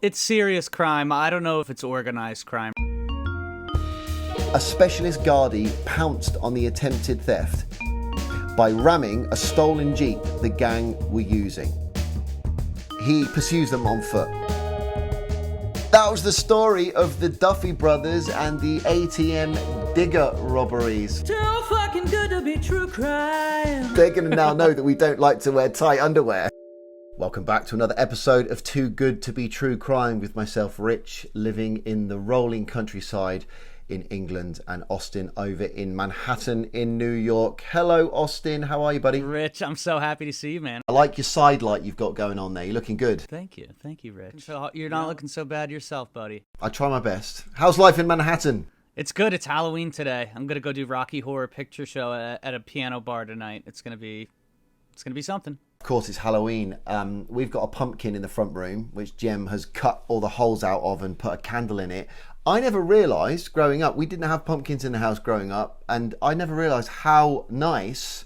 It's serious crime. I don't know if it's organized crime. A specialist Gardaí pounced on the attempted theft by ramming a stolen Jeep the gang were using. He pursues them on foot. That was the story of the Duffy Brothers and the ATM digger robberies. Too fucking good to be true crime. They're going to now know that we don't like to wear tight underwear. Welcome back to another episode of Too Good to Be True Crime with myself, Rich, living in the rolling countryside in England, and Austin over in Manhattan in New York. Hello, Austin. How are you, buddy? Rich, I'm so happy to see you, man. I like your side light you've got going on there. You're looking good. Thank you, Rich. So you're not looking so bad yourself, buddy. I try my best. How's life in Manhattan? It's good. It's Halloween today. I'm gonna go do Rocky Horror Picture Show at a piano bar tonight. It's gonna be something. Of course, it's Halloween. We've got a pumpkin in the front room, which Jem has cut all the holes out of and put a candle in it. I never realised growing up, we didn't have pumpkins in the house growing up, and I never realised how nice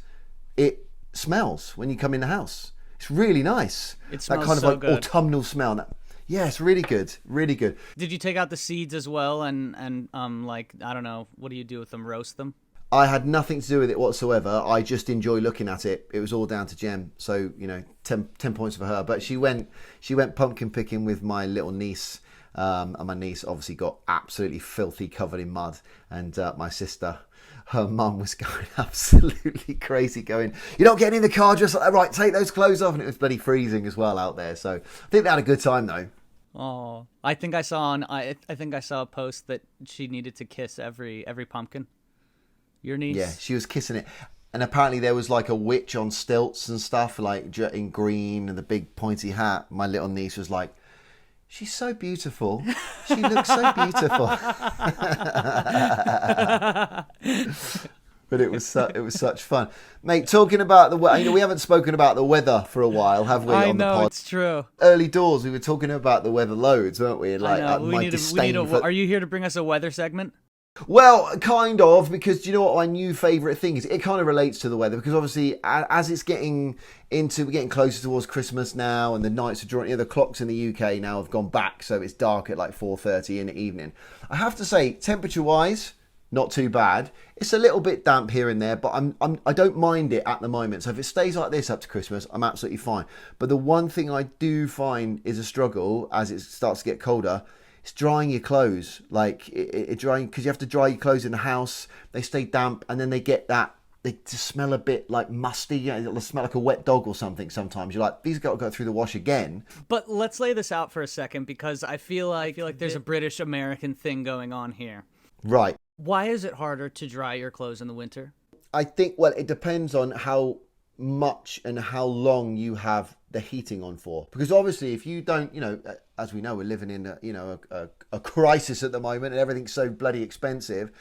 it smells when you come in the house. It's really nice. It smells that kind of so like good. autumnal smell. Yeah, it's really good, really good. Did you take out the seeds as well and like, I don't know, what do you do with them? Roast them? I had nothing to do with it whatsoever. I just enjoy looking at it. It was all down to Jem. So, 10 points for her. But she went pumpkin picking with my little niece. And my niece obviously got absolutely filthy, covered in mud. And my sister, her mum, was going absolutely crazy, going, "You're not getting in the car, just like that. Right, take those clothes off." And it was bloody freezing as well out there. So I think they had a good time, though. Oh, I think I saw a post that she needed to kiss every pumpkin. Your niece? Yeah, she was kissing it. And apparently there was like a witch on stilts and stuff, like in green and the big pointy hat. My little niece was like, "She's so beautiful. She looks so beautiful." But it was such fun. Mate, talking about the weather, we haven't spoken about the weather for a while, have we, I on the know, pod? it's true. Early doors, we were talking about the weather loads, weren't we? Like, I know. disdain Are you here to bring us a weather segment? Well, kind of, because do you know what my new favourite thing is? It kind of relates to the weather, because obviously as it's we're getting closer towards Christmas now, and the nights are drawing, the clocks in the UK now have gone back, so it's dark at like 4:30 in the evening. I have to say, temperature-wise, not too bad. It's a little bit damp here and there, but I don't mind it at the moment. So if it stays like this up to Christmas, I'm absolutely fine. But the one thing I do find is a struggle as it starts to get colder. It's drying your clothes, like it drying, because you have to dry your clothes in the house. They stay damp, and then they just smell a bit like musty. It'll smell like a wet dog or something. Sometimes you're like, these got to go through the wash again. But let's lay this out for a second, because I feel like there's a British American thing going on here. Right. Why is it harder to dry your clothes in the winter? I think, well, it depends on how much and how long you have the heating on for, because obviously if you don't, as we know, we're living in a crisis at the moment and everything's so bloody expensive.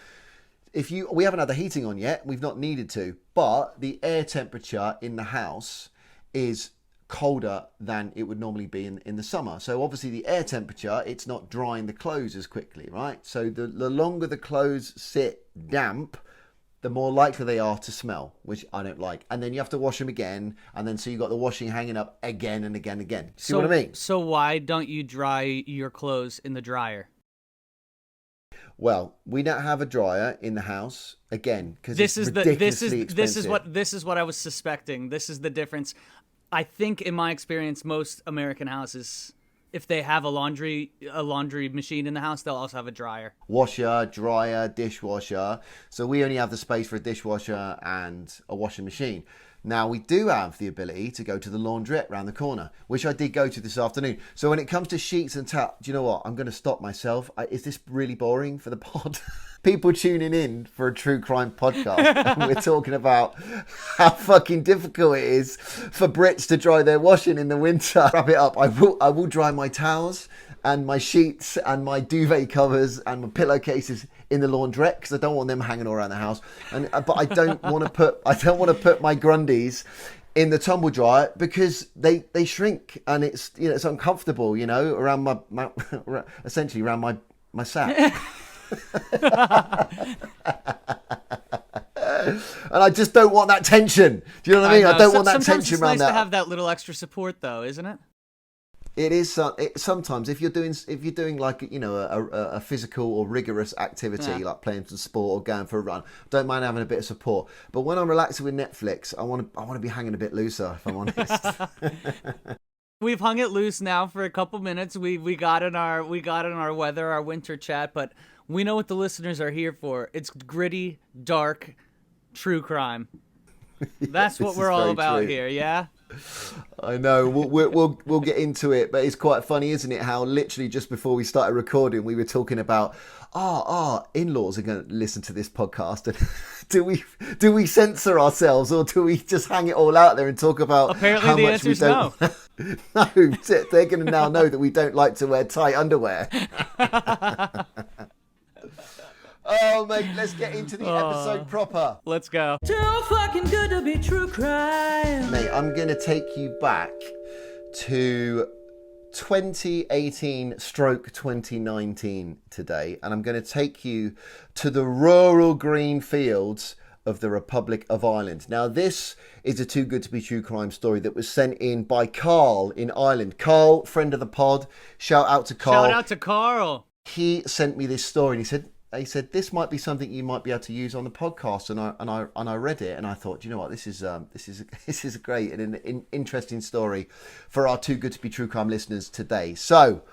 We haven't had the heating on yet, we've not needed to, but the air temperature in the house is colder than it would normally be in the summer. So obviously the air temperature, it's not drying the clothes as quickly, right? So the longer the clothes sit damp, the more likely they are to smell, which I don't like. And then you have to wash them again, and then so you got the washing hanging up again and again and again. See what I mean? So why don't you dry your clothes in the dryer? Well, we don't have a dryer in the house again because it's ridiculously expensive. This is what I was suspecting. This is the difference. I think in my experience, most American houses, if they have a laundry machine in the house, they'll also have a dryer. Washer, dryer, dishwasher. So we only have the space for a dishwasher and a washing machine. Now, we do have the ability to go to the laundrette around the corner, which I did go to this afternoon. So when it comes to sheets and towels, do you know what? I'm going to stop myself. Is this really boring for the pod? People tuning in for a true crime podcast, and we're talking about how fucking difficult it is for Brits to dry their washing in the winter. Wrap it up. I will dry my towels and my sheets and my duvet covers and my pillowcases in the laundrette because I don't want them hanging all around the house. But I don't want to put my grundies in the tumble dryer because they shrink and it's it's uncomfortable around my essentially around my sack. And I just don't want that tension. Do you know what I mean? I don't want that tension around that. Sometimes it's nice to have that little extra support, though, isn't it? It is sometimes if you're doing like a physical or rigorous activity like playing some sport or going for a run, don't mind having a bit of support. But when I'm relaxing with Netflix, I want to be hanging a bit looser, if I'm honest. We've hung it loose now for a couple minutes. We got in our weather, our winter chat, but we know what the listeners are here for. It's gritty, dark, true crime. That's what we're all about here, yeah? I know. We'll get into it, but it's quite funny, isn't it? How literally just before we started recording, we were talking about our in-laws are going to listen to this podcast, and do we censor ourselves, or do we just hang it all out there and talk about? Apparently, how the much answer's we don't... no. No, they're going to now know that we don't like to wear tight underwear. Oh, mate, let's get into the episode proper. Let's go. Too fucking good to be true crime. Mate, I'm going to take you back to 2018/2019 today, and I'm going to take you to the rural green fields of the Republic of Ireland. Now, this is a too good to be true crime story that was sent in by Carl in Ireland. Carl, friend of the pod, shout out to Carl. Shout out to Carl. He sent me this story, and he said this might be something you might be able to use on the podcast, and I read it, and I thought, you know what, this is a great and an interesting story for our too good to be true crime listeners today. So,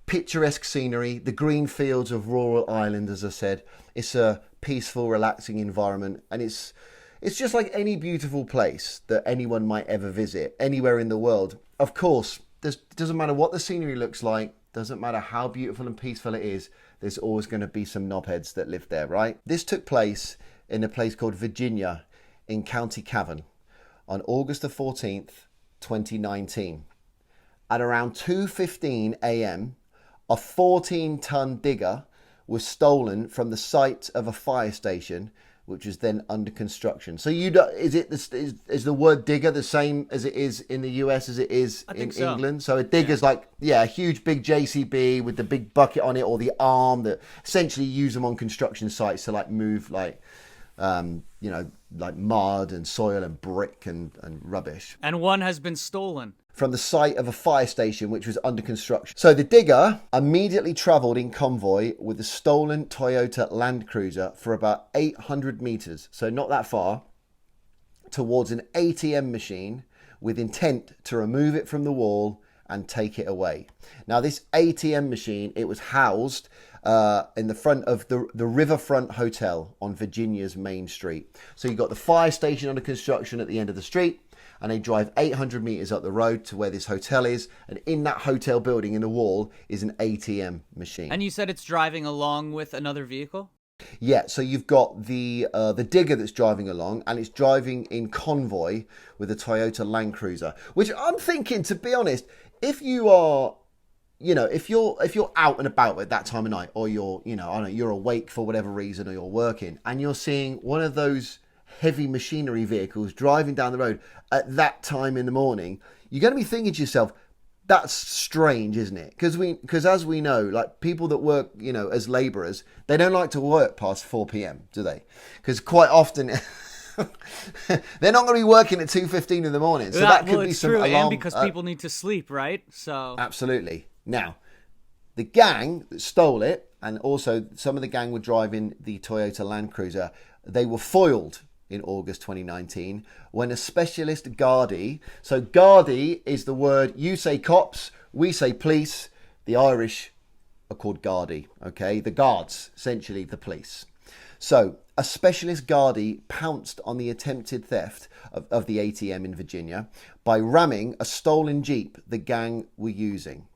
picturesque scenery, the green fields of rural Ireland, as I said, it's a peaceful, relaxing environment, and it's just like any beautiful place that anyone might ever visit anywhere in the world. Of course, it doesn't matter what the scenery looks like, doesn't matter how beautiful and peaceful it is. There's always going to be some knobheads that live there, right? This took place in a place called Virginia in County Cavan on August the 14th, 2019. At around 2:15 a.m., a 14-ton digger was stolen from the site of a fire station, which was then under construction. So is the word digger the same as it is in the US as it is in England? So a digger's like, a huge big JCB with the big bucket on it, or the arm that essentially use them on construction sites to like move like mud and soil and brick and rubbish. And one has been stolen from the site of a fire station which was under construction. So the digger immediately travelled in convoy with the stolen Toyota Land Cruiser for about 800 metres, so not that far, towards an ATM machine with intent to remove it from the wall and take it away. Now this ATM machine, it was housed in the front of the Riverfront Hotel on Virginia's Main Street. So you've got the fire station under construction at the end of the street, and they drive 800 metres up the road to where this hotel is. And in that hotel building, in the wall, is an ATM machine. And you said it's driving along with another vehicle? Yeah, so you've got the digger that's driving along, and it's driving in convoy with a Toyota Land Cruiser. Which I'm thinking, to be honest, if you are, if you're out and about at that time of night, or you're awake for whatever reason, or you're working, and you're seeing one of those heavy machinery vehicles driving down the road at that time in the morning, you're going to be thinking to yourself, that's strange, isn't it? Because as we know, like people that work, as labourers, they don't like to work past 4 p.m, do they? Because quite often they're not going to be working at 2:15 in the morning. So that could be some true, alarm. And because people need to sleep, right? So absolutely. Now, the gang that stole it, and also some of the gang were driving the Toyota Land Cruiser, they were foiled in August 2019 when a specialist Gardaí, so Gardaí is the word, you say cops, we say police, the Irish are called Gardaí, okay? The guards, essentially the police. So a specialist Gardaí pounced on the attempted theft of the ATM in Virginia by ramming a stolen Jeep the gang were using.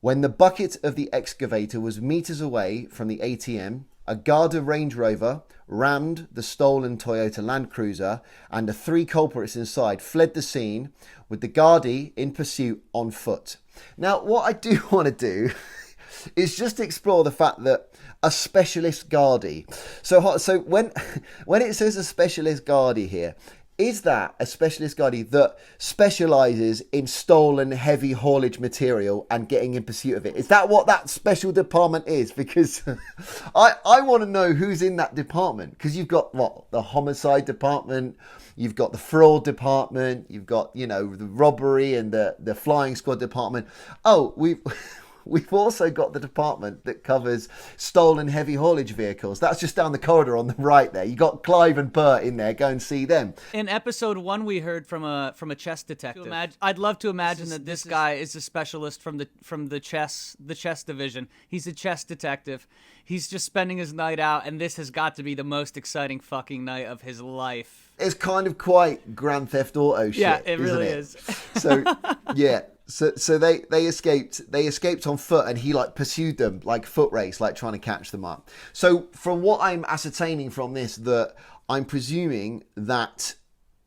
When the bucket of the excavator was meters away from the ATM, a Garda Range Rover rammed the stolen Toyota Land Cruiser, and the 3 culprits inside fled the scene with the Gardaí in pursuit on foot. Now, what I do want to do is just explore the fact that a specialist Gardaí. So when it says a specialist Gardaí here, Is that a specialist guardie that specialises in stolen heavy haulage material and getting in pursuit of it? Is that what that special department is? Because I want to know who's in that department. Because you've got, what, the homicide department, you've got the fraud department, you've got, you know, the robbery and the flying squad department. Oh, We've also got the department that covers stolen heavy haulage vehicles. That's just down the corridor on the right there. You got Clive and Bert in there. Go and see them. In episode 1, we heard from a chess detective. I'd love to imagine that this guy is a specialist from the chess division. He's a chess detective. He's just spending his night out, and this has got to be the most exciting fucking night of his life. It's kind of quite Grand Theft Auto shit. Yeah, it really is. So yeah. So they escaped on foot, and he like pursued them like foot race, like trying to catch them up. So from what I'm ascertaining from this, that I'm presuming that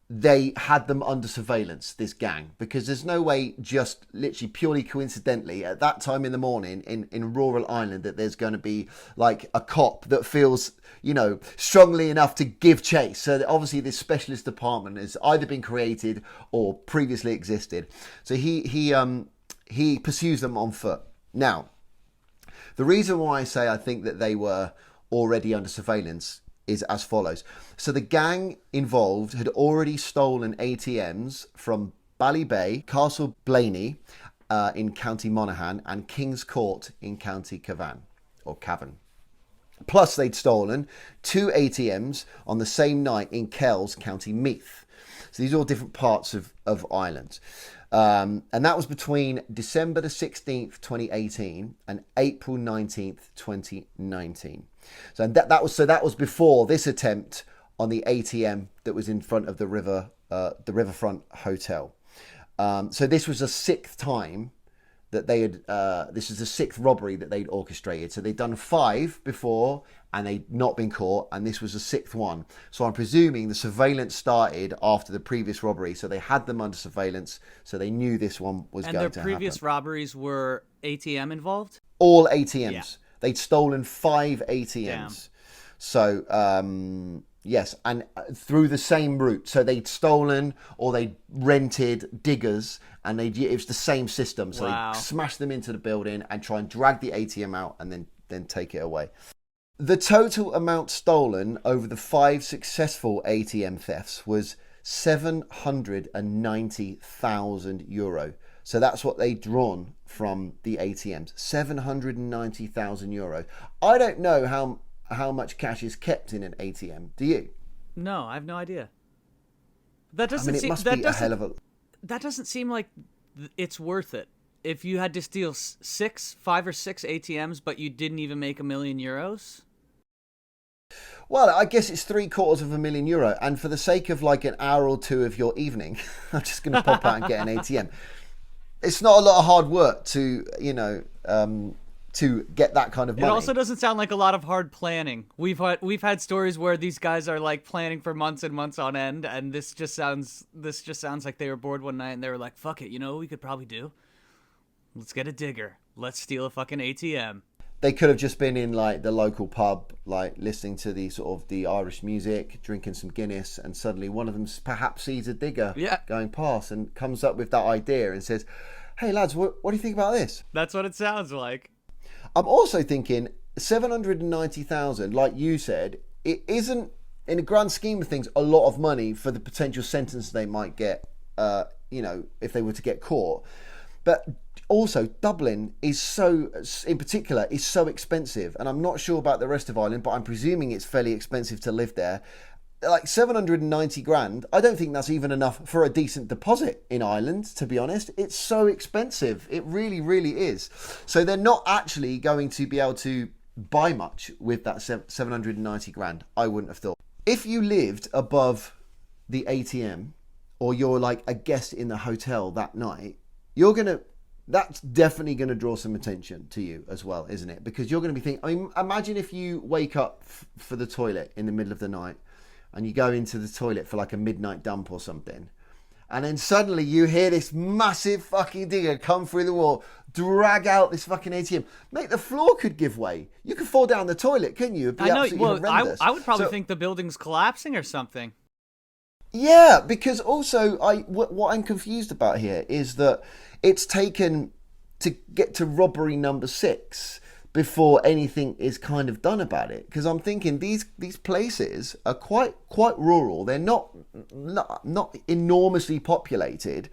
they had them under surveillance, this gang, because there's no way, just literally purely coincidentally at that time in the morning in rural Ireland, that there's going to be like a cop that feels, you know, strongly enough to give chase. So obviously this specialist department has either been created or previously existed. So he pursues them on foot. Now, the reason why I say I think that they were already under surveillance is as follows. So the gang involved had already stolen ATMs from Ballybay, Castle Blaney in County Monaghan, and King's Court in County Cavan. Plus they'd stolen 2 ATMs on the same night in Kells, County Meath. So these are all different parts of Ireland. And that was between December the 16th, 2018 and April 19th, 2019. So that was before this attempt on the ATM that was in front of the Riverfront Hotel. So this was a 6th time that they had, this is the 6th robbery that they'd orchestrated. So they'd done 5 before and they'd not been caught, and this was the 6th one. So I'm presuming the surveillance started after the previous robbery, so they had them under surveillance, so they knew this one was going to happen. And their previous robberies were ATM involved? All ATMs. Yeah. They'd stolen 5 ATMs. Damn. So, yes, and through the same route. So they'd stolen or they'd rented diggers, and it was the same system. So wow. They'd smash them into the building and try and drag the ATM out and then take it away. The total amount stolen over the 5 successful ATM thefts was €790,000. So that's what they'd drawn from the ATMs. €790,000. I don't know how much cash is kept in an ATM. Do you? No, I have no idea. That doesn't it must be a hell of a... That doesn't seem like it's worth it. If you had to steal 5 or 6 ATMs, but you didn't even make €1 million. Well, I guess it's €750,000, and for the sake of like an hour or two of your evening, I'm just going to pop out and get an ATM. It's not a lot of hard work to, to get that kind of money. It also doesn't sound like a lot of hard planning. We've had stories where these guys are like planning for months and months on end, and this just sounds like they were bored one night and they were like, "Fuck it, you know what we could probably do? Let's get a digger. Let's steal a fucking ATM." They could have just been in like the local pub, like listening to the sort of the Irish music, drinking some Guinness, and suddenly one of them perhaps sees a digger going past and comes up with that idea and says, "Hey lads, what do you think about this?" That's what it sounds like. I'm also thinking 790,000, like you said, it isn't, in a grand scheme of things, a lot of money for the potential sentence they might get, if they were to get caught. But also, Dublin is so expensive, and I'm not sure about the rest of Ireland, but I'm presuming it's fairly expensive to live there. Like 790 grand, I don't think that's even enough for a decent deposit in Ireland, to be honest. It's so expensive. It really, really is. So they're not actually going to be able to buy much with that 790 grand, I wouldn't have thought. If you lived above the ATM, or you're like a guest in the hotel that night, that's definitely going to draw some attention to you as well, isn't it? Because you're going to be thinking, I mean, imagine if you wake up for the toilet in the middle of the night, and you go into the toilet for like a midnight dump or something, and then suddenly you hear this massive fucking digger come through the wall, drag out this fucking ATM. Mate, the floor could give way. You could fall down the toilet, couldn't you? It'd be absolutely horrendous. I would probably think the building's collapsing or something. Yeah, because also what I'm confused about here is that it's taken to get to robbery number 6 before anything is kind of done about it. Because I'm thinking these places are quite rural. They're not enormously populated.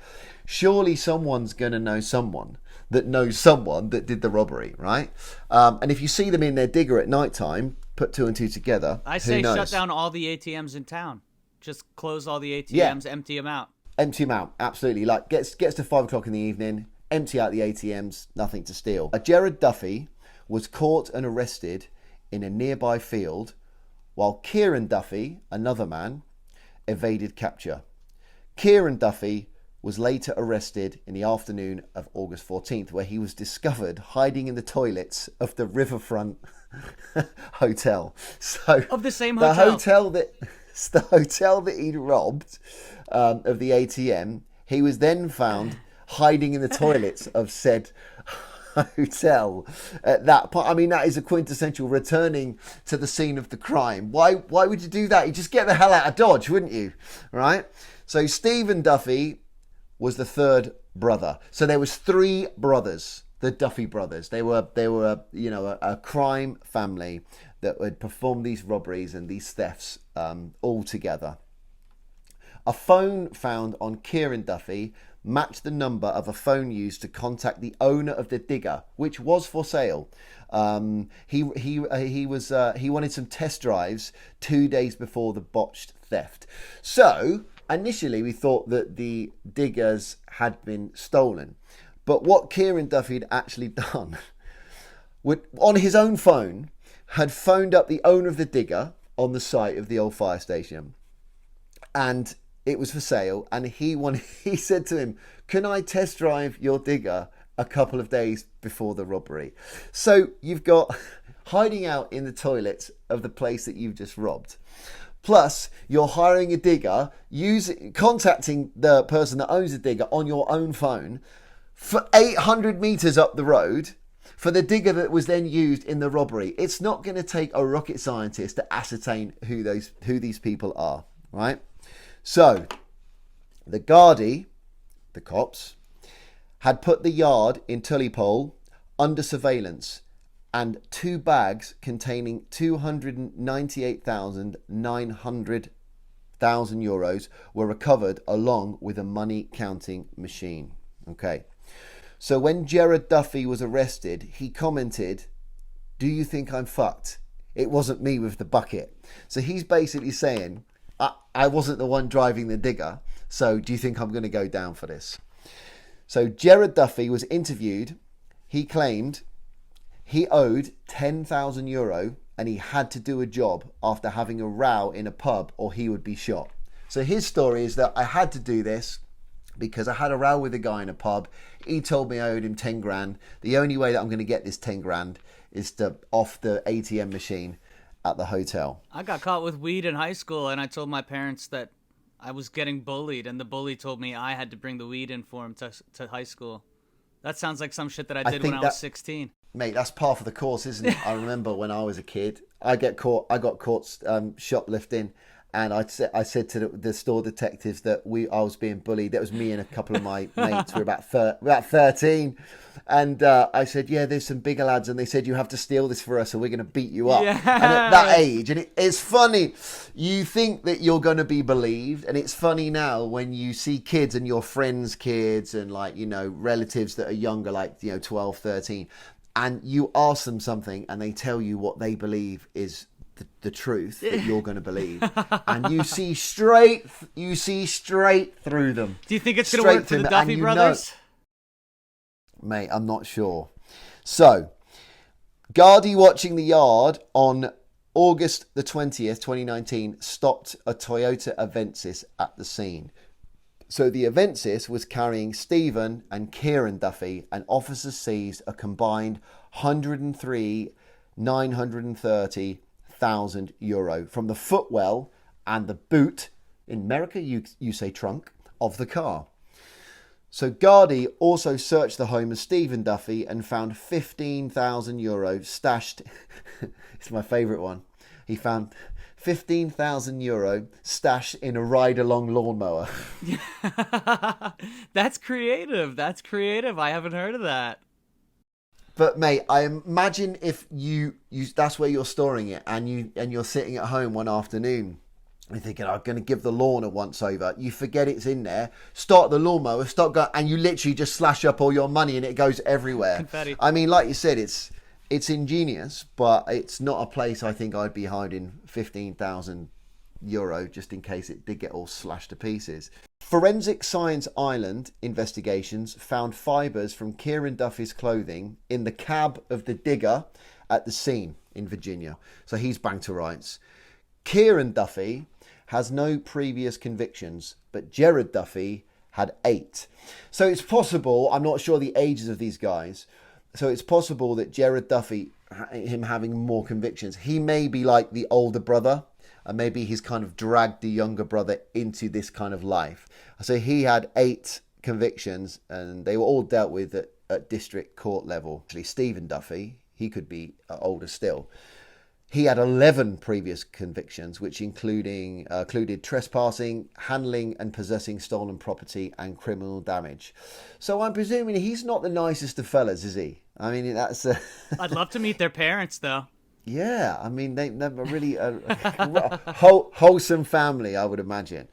Surely someone's going to know someone that knows someone that did the robbery, right? And if you see them in their digger at night time, put 2 and 2 together. I say who knows? shut down all the ATMs in town. Just close all the Yeah. ATMs, empty them out. Empty them out, absolutely. Like gets to 5 o'clock in the evening, empty out the ATMs, nothing to steal. Jared Duffy was caught and arrested in a nearby field, while Kieran Duffy, another man, evaded capture. Kieran Duffy was later arrested in the afternoon of August 14th, where he was discovered hiding in the toilets of the Riverfront Hotel. So Of the same the hotel. the hotel that he'd robbed of the ATM, he was then found hiding in the toilets of said hotel at that point. I mean, that is a quintessential returning to the scene of the crime. Why would you do that? You just get the hell out of Dodge, wouldn't you? Right? So Stephen Duffy was the third brother. So there was 3 brothers, the Duffy brothers. They were a crime family that would perform these robberies and these thefts all together. A phone found on Kieran Duffy matched the number of a phone used to contact the owner of the digger, which was for sale. He wanted some test drives 2 days before the botched theft. So initially we thought that the diggers had been stolen, but what Kieran Duffy had actually done on his own phone had phoned up the owner of the digger on the site of the old fire station, and it was for sale, and he said to him, "Can I test drive your digger a couple of days before the robbery?" So you've got hiding out in the toilets of the place that you've just robbed. Plus, you're hiring a digger, contacting the person that owns the digger on your own phone for 800 meters up the road for the digger that was then used in the robbery. It's not going to take a rocket scientist to ascertain who these people are, right? So, the Gardaí, the cops, had put the yard in Tullypole under surveillance, and 2 bags containing 298,900 euros were recovered, along with a money counting machine. Okay. So when Jared Duffy was arrested, he commented, "Do you think I'm fucked? It wasn't me with the bucket." So he's basically saying, I wasn't the one driving the digger, so do you think I'm going to go down for this? So Jared Duffy was interviewed. He claimed he owed 10,000 euro and he had to do a job after having a row in a pub or he would be shot. So his story is that I had to do this because I had a row with a guy in a pub. He told me I owed him 10 grand. The only way that I'm going to get this 10 grand is to off the ATM machine at the hotel. I got caught with weed in high school, and I told my parents that I was getting bullied, and the bully told me I had to bring the weed in for him to high school. That sounds like some shit that I did when I was 16. Mate, that's par for the course, isn't it? I remember when I was a kid, I got caught shoplifting, and I said to the store detectives that I was being bullied. That was me and a couple of my mates. We were about 13, and I said, "Yeah, there's some bigger lads," and they said, "You have to steal this for us, or we're going to beat you up." Yeah. And at that age, and it's funny, you think that you're going to be believed, and it's funny now when you see kids and your friends' kids and relatives that are younger, 12, 13, and you ask them something, and they tell you what they believe is the truth that you're going to believe, and you see straight through them. Do you think it's going to work for the Duffy brothers? Mate, I'm not sure. So, Gardaí watching the yard on August the 20th, 2019, stopped a Toyota Avensis at the scene. So the Avensis was carrying Stephen and Kieran Duffy, and officers seized a combined 103,930,000 euro from the footwell and the boot, in America you say trunk, of the car. So Gardaí also searched the home of Stephen Duffy and found 15,000 euro stashed. It's my favourite one. He found €15,000 stashed in a ride-along lawnmower. That's creative. That's creative. I haven't heard of that. But mate, I imagine if you that's where you're storing it, and you're sitting at home one afternoon and thinking, I'm going to give the lawn a once over. You forget it's in there. Start the lawnmower, start going, and you literally just slash up all your money, and it goes everywhere. Confetti. I mean, like you said, it's ingenious, but it's not a place I think I'd be hiding €15,000 just in case it did get all slashed to pieces. Forensic Science Island investigations found fibres from Kieran Duffy's clothing in the cab of the digger at the scene in Virginia. So he's banged to rights. Kieran Duffy has no previous convictions, but Jared Duffy had 8. So it's possible, I'm not sure the ages of these guys, so it's possible that Jared Duffy, him having more convictions, he may be like the older brother, and maybe he's kind of dragged the younger brother into this kind of life. So he had 8 convictions, and they were all dealt with at district court level. Actually, Stephen Duffy, he could be older still. He had 11 previous convictions, which included trespassing, handling and possessing stolen property, and criminal damage. So I'm presuming he's not the nicest of fellas, is he? I mean, that's... I'd love to meet their parents, though. Yeah, I mean, they're really wholesome family, I would imagine.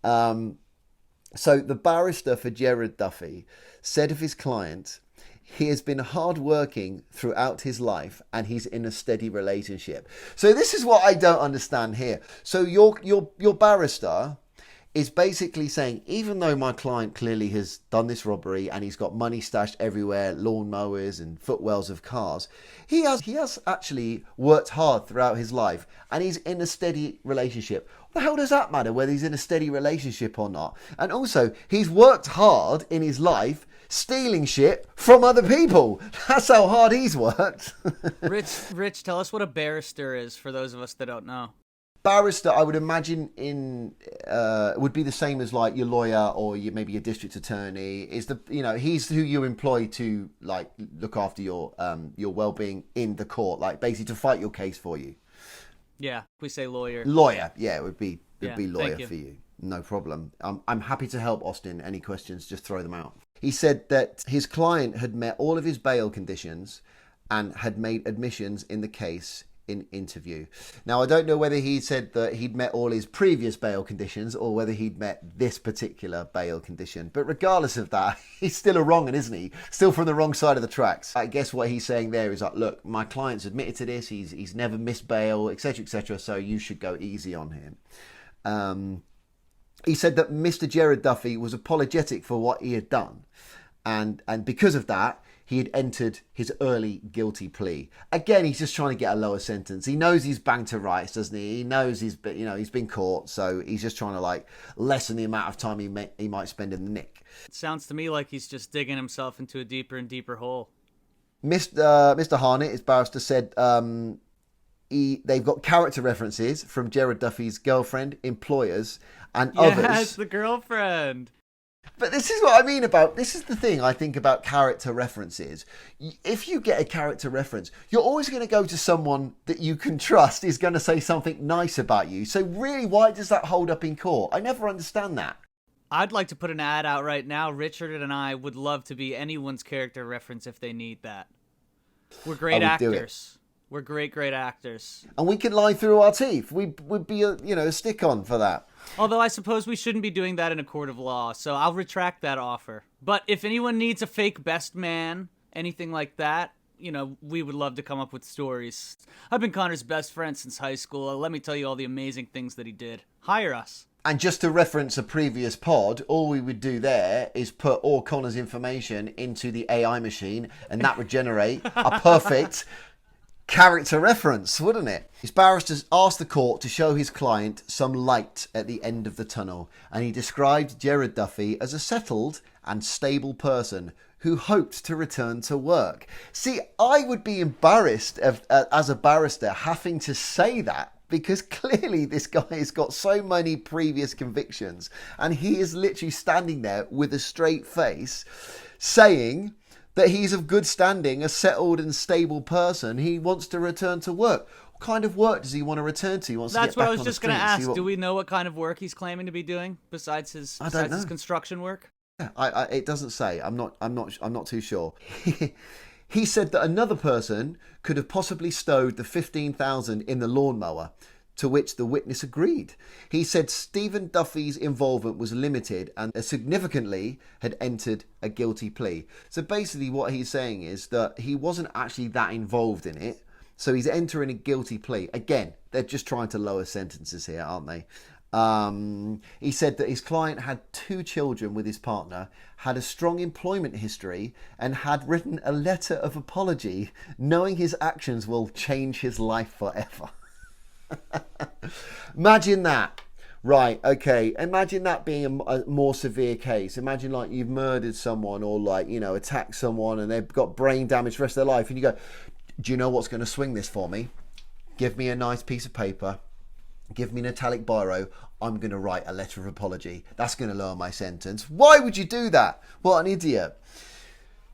So the barrister for Jared Duffy said of his client, he has been hardworking throughout his life and he's in a steady relationship. So this is what I don't understand here. So your barrister is basically saying, even though my client clearly has done this robbery and he's got money stashed everywhere, lawnmowers and footwells of cars, he has actually worked hard throughout his life and he's in a steady relationship. What the hell does that matter whether he's in a steady relationship or not? And also, he's worked hard in his life stealing shit from other people. That's how hard he's worked. Rich, tell us what a barrister is for those of us that don't know. Barrister, I would imagine would be the same as like your lawyer or maybe your district attorney. He's who you employ to like look after your well-being in the court, like basically to fight your case for you. Yeah, we say lawyer. Lawyer, yeah, it would be lawyer you. for you. No problem. I'm happy to help, Austin. Any questions, just throw them out. He said that his client had met all of his bail conditions and had made admissions in the case in interview. Now, I don't know whether he said that he'd met all his previous bail conditions or whether he'd met this particular bail condition. But regardless of that, he's still a wrong one, isn't he? Still from the wrong side of the tracks. I guess what he's saying there is like, look, my client's admitted to this. He's never missed bail, etc., so you should go easy on him. He said that Mr. Jared Duffy was apologetic for what he had done. And because of that, he had entered his early guilty plea. Again, he's just trying to get a lower sentence. He knows he's banged to rights, doesn't he? He knows he's been caught, so he's just trying to like lessen the amount of time he might spend in the nick. It sounds to me like he's just digging himself into a deeper and deeper hole. Mr. Harnett, his barrister, said they've got character references from Jared Duffy's girlfriend, employers, and others. Yes, the girlfriend. But this is what I mean this is the thing I think about character references. If you get a character reference, you're always going to go to someone that you can trust is going to say something nice about you. So really, why does that hold up in court? I never understand that. I'd like to put an ad out right now. Richard and I would love to be anyone's character reference if they need that. We're great actors. We're great actors. And we can lie through our teeth. We'd be a stick-on for that. Although I suppose we shouldn't be doing that in a court of law, so I'll retract that offer. But if anyone needs a fake best man, anything like that, we would love to come up with stories. I've been Connor's best friend since high school. Let me tell you all the amazing things that he did. Hire us. And just to reference a previous pod, all we would do there is put all Connor's information into the AI machine, and that would generate a perfect character reference, wouldn't it? His barristers asked the court to show his client some light at the end of the tunnel, and he described Jared Duffy as a settled and stable person who hoped to return to work. See, I would be embarrassed as a barrister having to say that, because clearly this guy has got so many previous convictions, and he is literally standing there with a straight face saying that he's of good standing, a settled and stable person. He wants to return to work. What kind of work does he want to return to? He wants That's to get what I back was on the just going to street and see ask. what... Do we know what kind of work he's claiming to be doing besides his construction work? Yeah, it doesn't say. I'm not too sure. He said that another person could have possibly stowed the 15,000 in the lawnmower, to which the witness agreed. He said Stephen Duffy's involvement was limited and significantly had entered a guilty plea. So basically what he's saying is that he wasn't actually that involved in it. So he's entering a guilty plea. Again, they're just trying to lower sentences here, aren't they? He said that his client had 2 children with his partner, had a strong employment history, and had written a letter of apology, knowing his actions will change his life forever. Imagine that. Right, okay. Imagine that being a more severe case. Imagine like you've murdered someone or like, you know, attacked someone and they've got brain damage for the rest of their life. And you go, do you know what's going to swing this for me? Give me a nice piece of paper. Give me an italic biro. I'm going to write a letter of apology. That's going to lower my sentence. Why would you do that? What an idiot.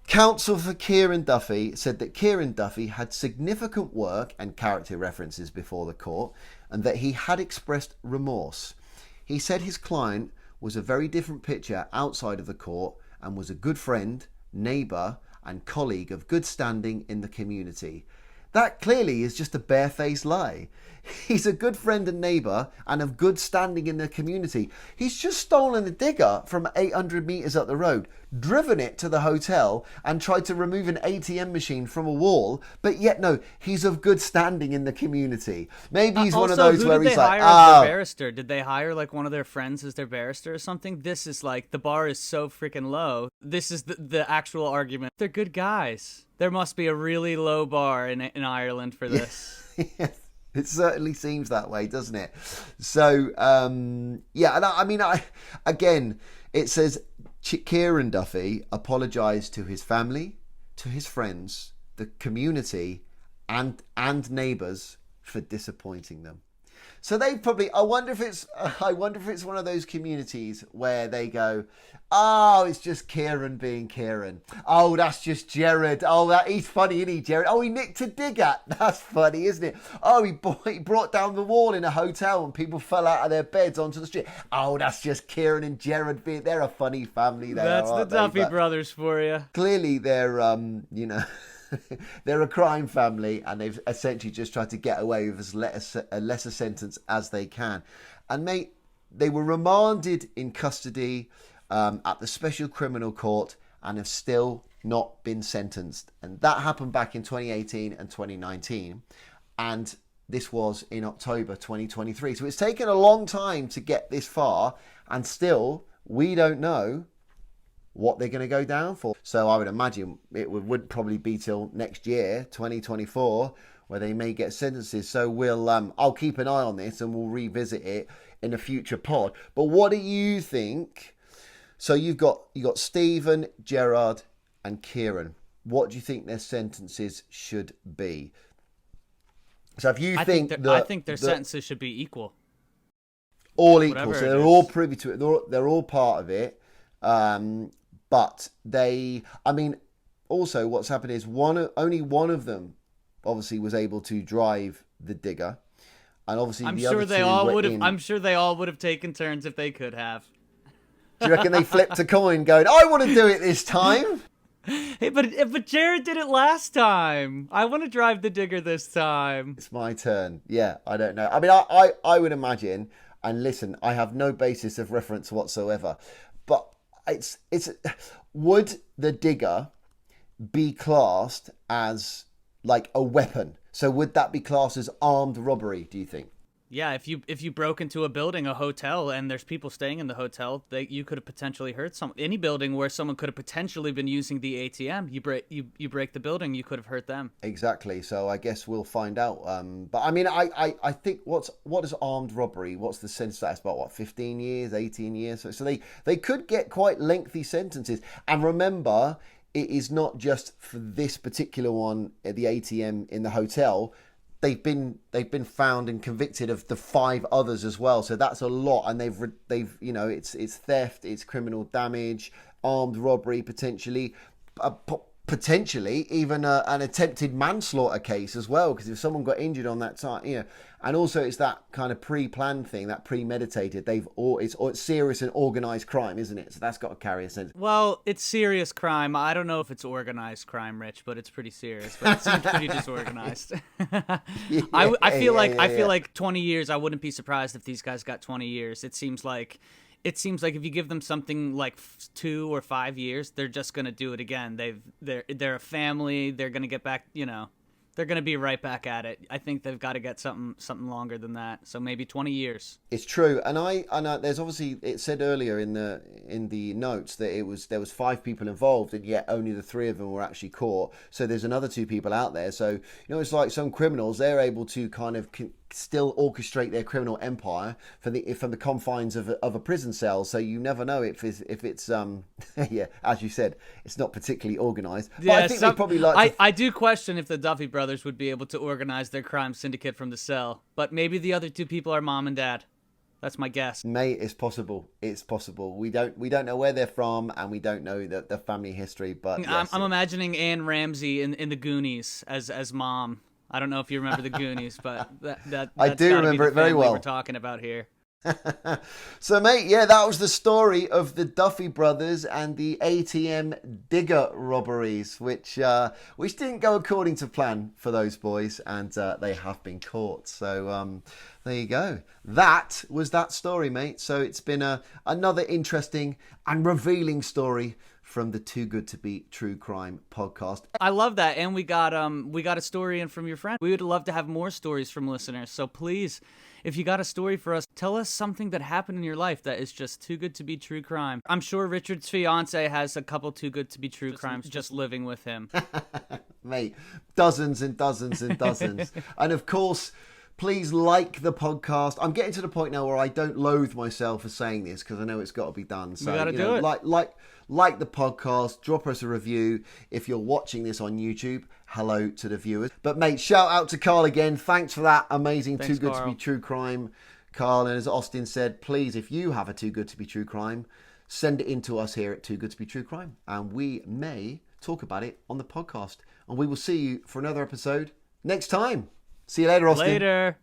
Counsel for Kieran Duffy said that Kieran Duffy had significant work and character references before the court and that he had expressed remorse. He said his client was a very different picture outside of the court and was a good friend, neighbour and colleague of good standing in the community. That clearly is just a barefaced lie. He's a good friend and neighbour and of good standing in the community. He's just stolen a digger from 800 metres up the road, driven it to the hotel and tried to remove an ATM machine from a wall, but yet no, he's of good standing in the community. Maybe he's one of those where he's like, their barrister? Did they hire like one of their friends as their barrister or something? This is like, the bar is so freaking low. This is the actual argument. They're good guys. There must be a really low bar in Ireland for this. Yes. It certainly seems that way, doesn't it? So, yeah, and I mean, again, it says Kieran Duffy apologised to his family, to his friends, the community, and neighbours for disappointing them. So they probably, I wonder if it's one of those communities where they go, oh, it's just Kieran being Kieran. Oh, that's just Jared. Oh, he's funny, isn't he, Jared? Oh, he nicked a digger. That's funny, isn't it? Oh, he brought down the wall in a hotel and people fell out of their beds onto the street. Oh, that's just Kieran and Jared being, they're a funny family. That's the Duffy Brothers for you. Clearly they're, you know, they're a crime family and they've essentially just tried to get away with as a lesser sentence as they can. And mate, they were remanded in custody at the Special Criminal Court and have still not been sentenced. And that happened back in 2018 and 2019. And this was in October 2023. So it's taken a long time to get this far. And still, we don't know what they're going to go down for. So I would imagine it would probably be till next year, 2024, where they may get sentences. So we'll I'll keep an eye on this and we'll revisit it in a future pod. But what do you think? So you got Stephen, Gerard and Kieran. What do you think their sentences should be? So if you think I think their sentences should be equal. All equal. So they're all privy to it. They're all part of it. But also what's happened is only one of them obviously was able to drive the digger. And obviously I'm sure they all would have taken turns if they could have. Do you reckon they flipped a coin going, I want to do it this time? Hey, but Jared did it last time. I want to drive the digger this time. It's my turn. Yeah, I don't know. I mean, I would imagine, and listen, I have no basis of reference whatsoever, but it's would the digger be classed as like a weapon? So would that be classed as armed robbery, do you think? Yeah, if you broke into a building, a hotel, and there's people staying in the hotel, you could have potentially hurt any building where someone could have potentially been using the ATM. You break the building, you could have hurt them. Exactly. So I guess we'll find out. But I mean, I think what is armed robbery? What's the sentence? That's about 15 years, 18 years. So they could get quite lengthy sentences. And remember, it is not just for this particular one at the ATM in the hotel. They've been found and convicted of the 5 others as well. So that's a lot. And they've it's theft, it's criminal damage, armed robbery potentially, potentially even an attempted manslaughter case as well, because if someone got injured on that time, and also it's that kind of pre-planned thing, that premeditated. It's serious and organized crime, isn't it? So that's got to carry a sense. Well, it's serious crime. I don't know if it's organized crime, Rich, but it's pretty serious. But it seems pretty disorganized. I feel like 20 years. I wouldn't be surprised if these guys got 20 years. It seems like if you give them something like 2 or 5 years, they're just gonna do it again. They're a family. They're gonna get back. They're gonna be right back at it. I think they've got to get something longer than that. So maybe 20 years. It's true, and there's obviously, it said earlier in the notes that there was 5 people involved, and yet only the 3 of them were actually caught. So there's another 2 people out there. So it's like some criminals, they're able to kind of still orchestrate their criminal empire from the confines of a prison cell. So you never know if it's yeah, as you said, it's not particularly organized. Yeah, but I think they probably like. I do question if the Duffy Brothers would be able to organize their crime syndicate from the cell, but maybe the other 2 people are mom and dad. That's my guess. Mate, it's possible. It's possible. We don't know where they're from, and we don't know the family history. But yes, I'm imagining Anne Ramsey in the Goonies as mom. I don't know if you remember the Goonies, but that's I do remember it very well. We're talking about here. So, mate, yeah, that was the story of the Duffy Brothers and the ATM digger robberies, which didn't go according to plan for those boys, and they have been caught. So there you go. That was that story, mate. So it's been another interesting and revealing story from the Too Good to Be True Crime podcast. I love that, and we got a story in from your friend. We would love to have more stories from listeners. So please, if you got a story for us, tell us something that happened in your life that is just too good to be true crime. I'm sure Richard's fiance has a couple too good to be true crimes just living with him. Mate, dozens and dozens and dozens. And of course, please like the podcast. I'm getting to the point now where I don't loathe myself for saying this, because I know it's got to be done. So we got to do it. Like the podcast, drop us a review. If you're watching this on YouTube, hello to the viewers. But mate, shout out to Carl again. Thanks for that amazing Too Good to Be True Crime, Carl. And as Austin said, please, if you have a Too Good to Be True Crime, send it in to us here at Too Good to Be True Crime, and we may talk about it on the podcast. And we will see you for another episode next time. See you later, Austin. Later.